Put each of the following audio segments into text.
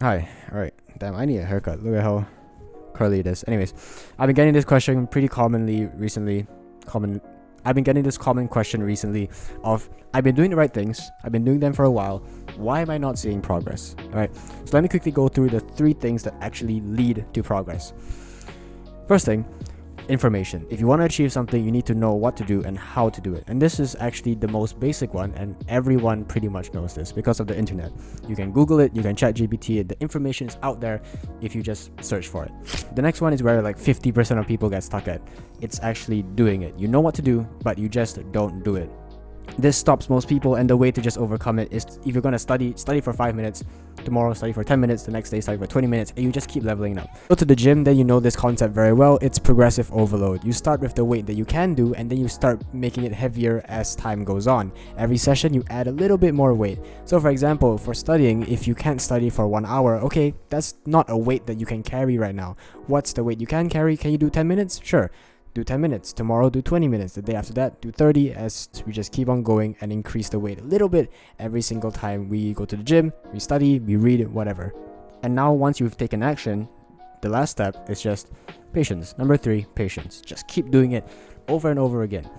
Hi. Alright. Damn, I need a haircut. Look at how curly it is. Anyways, I've been getting this question pretty commonly recently. I've been getting this common question recently of, I've been doing the right things, I've been doing them for a while, why am I not seeing progress? Alright, so let me quickly go through the 3 things that actually lead to progress. First thing, information. If you want to achieve something, you need to know what to do and how to do it. And this is actually the most basic one, and everyone pretty much knows this because of the internet. You can Google it, you can chat GPT it, the information is out there if you just search for it. The next one is where like 50% of people get stuck at. It's actually doing it. You know what to do, but you just don't do it. This stops most people, and the way to just overcome it is, if you're going to study for 5 minutes, tomorrow study for 10 minutes, the next day study for 20 minutes, and you just keep leveling up. Go to the gym, then you know this concept very well. It's progressive overload. You start with the weight that you can do, and then you start making it heavier as time goes on. Every session you add a little bit more weight. So for example, for studying, if you can't study for 1 hour, okay, that's not a weight that you can carry right now. What's the weight you can carry? Can you do 10 minutes? Sure. Do 10 minutes. Tomorrow do 20 minutes. The day after that do 30, as we just keep on going and increase the weight a little bit every single time we go to the gym, we study, we read, whatever. And now once you've taken action, the last step is just patience. Number 3, patience. Just keep doing it over and over again.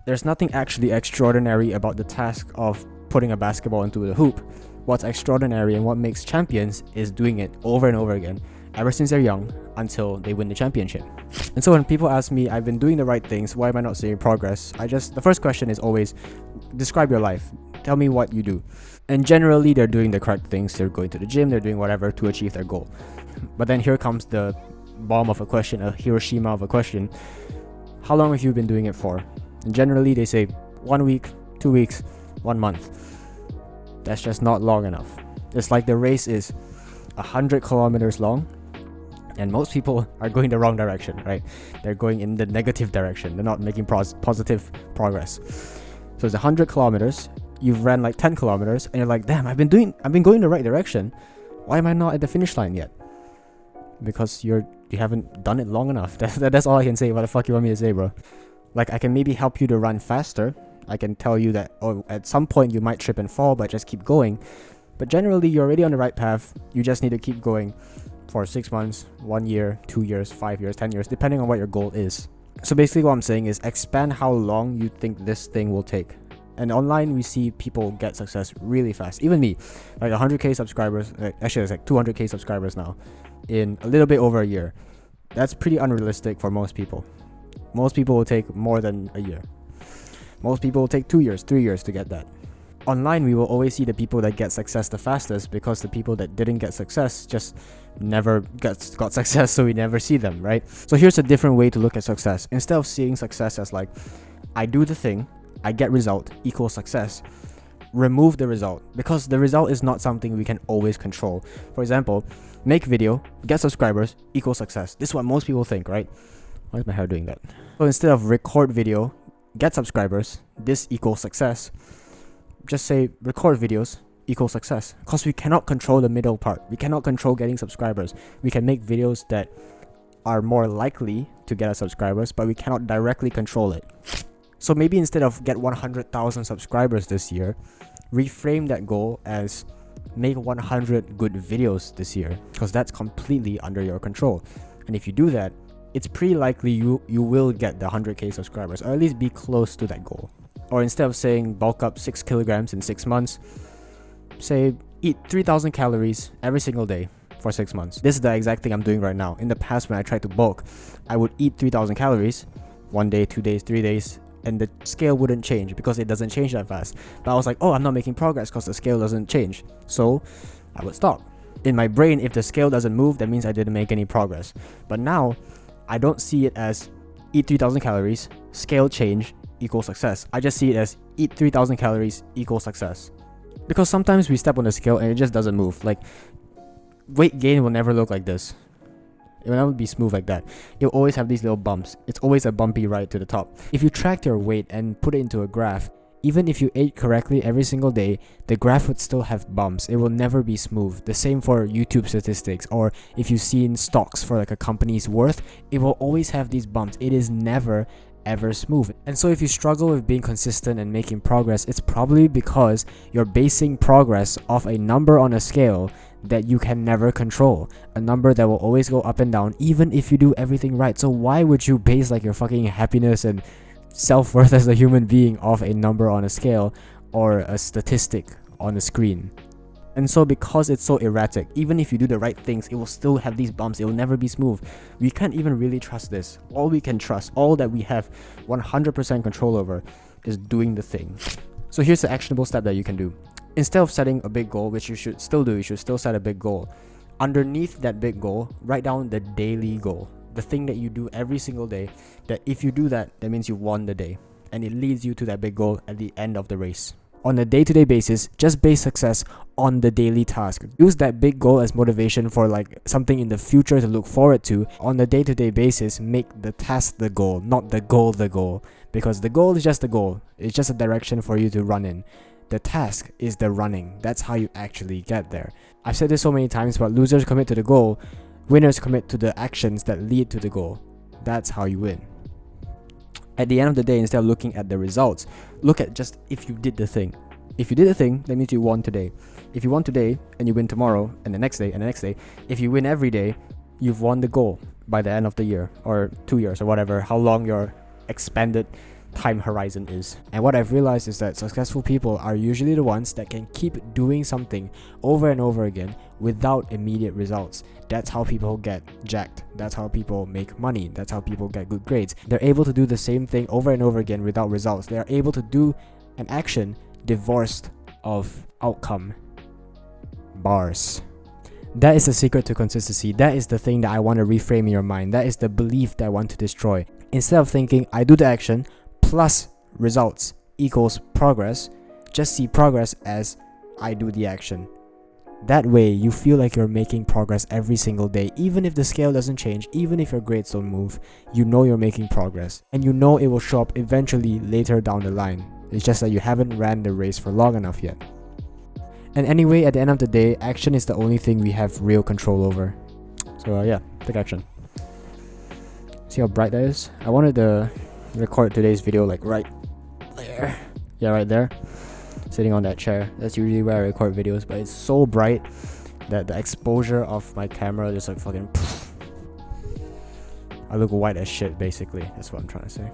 There's nothing actually extraordinary about the task of putting a basketball into the hoop. What's extraordinary and what makes champions is doing it over and over again, ever since they're young until they win the championship. And so when people ask me, I've been doing the right things, why am I not seeing progress? The first question is always, describe your life. Tell me what you do. And generally, they're doing the correct things. They're going to the gym, they're doing whatever to achieve their goal. But then here comes the bomb of a question, a Hiroshima of a question. How long have you been doing it for? And generally, they say 1 week, 2 weeks, 1 month. That's just not long enough. It's like the race is 100 kilometers long, and most people are going the wrong direction, right? They're going in the negative direction. They're not making positive progress. So it's 100 kilometers. You've ran like 10 kilometers, and you're like, damn, I've been going the right direction. Why am I not at the finish line yet? Because you haven't done it long enough. That's all I can say. What the fuck you want me to say, bro? Like, I can maybe help you to run faster. I can tell you that, oh, at some point you might trip and fall, but just keep going. But generally, you're already on the right path. You just need to keep going for 6 months, 1 year, 2 years, 5 years, 10 years, depending on what your goal is. So basically what I'm saying is expand how long you think this thing will take. And online, we see people get success really fast. Even me, like 100k subscribers, actually it's like 200k subscribers now in a little bit over a year. That's pretty unrealistic for most people. Most people will take more than a year. Most people will take 2 years, 3 years to get that. Online, we will always see the people that get success the fastest, because the people that didn't get success just never got success, so we never see them, right? So here's a different way to look at success. Instead of seeing success as like, I do the thing, I get result equals success, remove the result, because the result is not something we can always control. For example, make video, get subscribers equals success. This is what most people think, right? Why is my hair doing that? So instead of record video, get subscribers, this equals success, just say record videos equals success, because we cannot control the middle part. We cannot control getting subscribers. We can make videos that are more likely to get us subscribers, but we cannot directly control it. So maybe instead of get 100,000 subscribers this year, reframe that goal as make 100 good videos this year, because that's completely under your control. And if you do that, it's pretty likely you will get the 100k subscribers, or at least be close to that goal. Or instead of saying bulk up 6 kilograms in 6 months, say eat 3,000 calories every single day for 6 months. This is the exact thing I'm doing right now. In the past, when I tried to bulk, I would eat 3,000 calories 1 day, 2 days, 3 days, and the scale wouldn't change because it doesn't change that fast. But I was like, oh, I'm not making progress because the scale doesn't change. So I would stop. In my brain, if the scale doesn't move, that means I didn't make any progress. But now, I don't see it as eat 3,000 calories, scale change equals success. I just see it as eat 3,000 calories equals success. Because sometimes we step on the scale and it just doesn't move. Like, weight gain will never look like this. It will never be smooth like that. You'll always have these little bumps. It's always a bumpy ride to the top. If you tracked your weight and put it into a graph, even if you ate correctly every single day, the graph would still have bumps. It will never be smooth. The same for YouTube statistics, or if you've seen stocks for like a company's worth, it will always have these bumps. It is never ever smooth. And so if you struggle with being consistent and making progress, it's probably because you're basing progress off a number on a scale that you can never control, a number that will always go up and down even if you do everything right. So why would you base like your fucking happiness and self-worth as a human being off a number on a scale or a statistic on a screen? And so because it's so erratic, even if you do the right things, it will still have these bumps. It will never be smooth. We can't even really trust this. All we can trust, all that we have 100% control over, is doing the thing. So here's the actionable step that you can do. Instead of setting a big goal, which you should still do, you should still set a big goal. Underneath that big goal, write down the daily goal. The thing that you do every single day, that if you do that, that means you won the day. And it leads you to that big goal at the end of the race. On a day-to-day basis, just base success on the daily task. Use that big goal as motivation for like something in the future to look forward to. On the day-to-day basis, make the task the goal, not the goal the goal. Because the goal is just the goal. It's just a direction for you to run in. The task is the running. That's how you actually get there. I've said this so many times, but losers commit to the goal. Winners commit to the actions that lead to the goal. That's how you win. At the end of the day, instead of looking at the results, look at just if you did the thing. If you did the thing, that means you won today. If you won today and you win tomorrow and the next day and the next day, if you win every day, you've won the goal by the end of the year or 2 years or whatever, how long your expanded time horizon is. And what I've realized is that successful people are usually the ones that can keep doing something over and over again without immediate results. That's how people get jacked. That's how people make money. That's how people get good grades. They're able to do the same thing over and over again without results. They are able to do an action divorced of outcome. Bars. That is the secret to consistency. That is the thing that I want to reframe in your mind. That is the belief that I want to destroy. Instead of thinking I do the action plus results equals progress, just see progress as I do the action. That way, you feel like you're making progress every single day. Even if the scale doesn't change, even if your grades don't move, you know you're making progress. And you know it will show up eventually later down the line. It's just that you haven't ran the race for long enough yet. And anyway, at the end of the day, action is the only thing we have real control over. So yeah, take action. See how bright that is? I wanted to record today's video like right there. Yeah, right there. Sitting on that chair. That's usually where I record videos, but it's so bright that the exposure of my camera just like fucking I look white as shit basically. That's what I'm trying to say.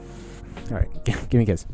Alright, give me a kiss.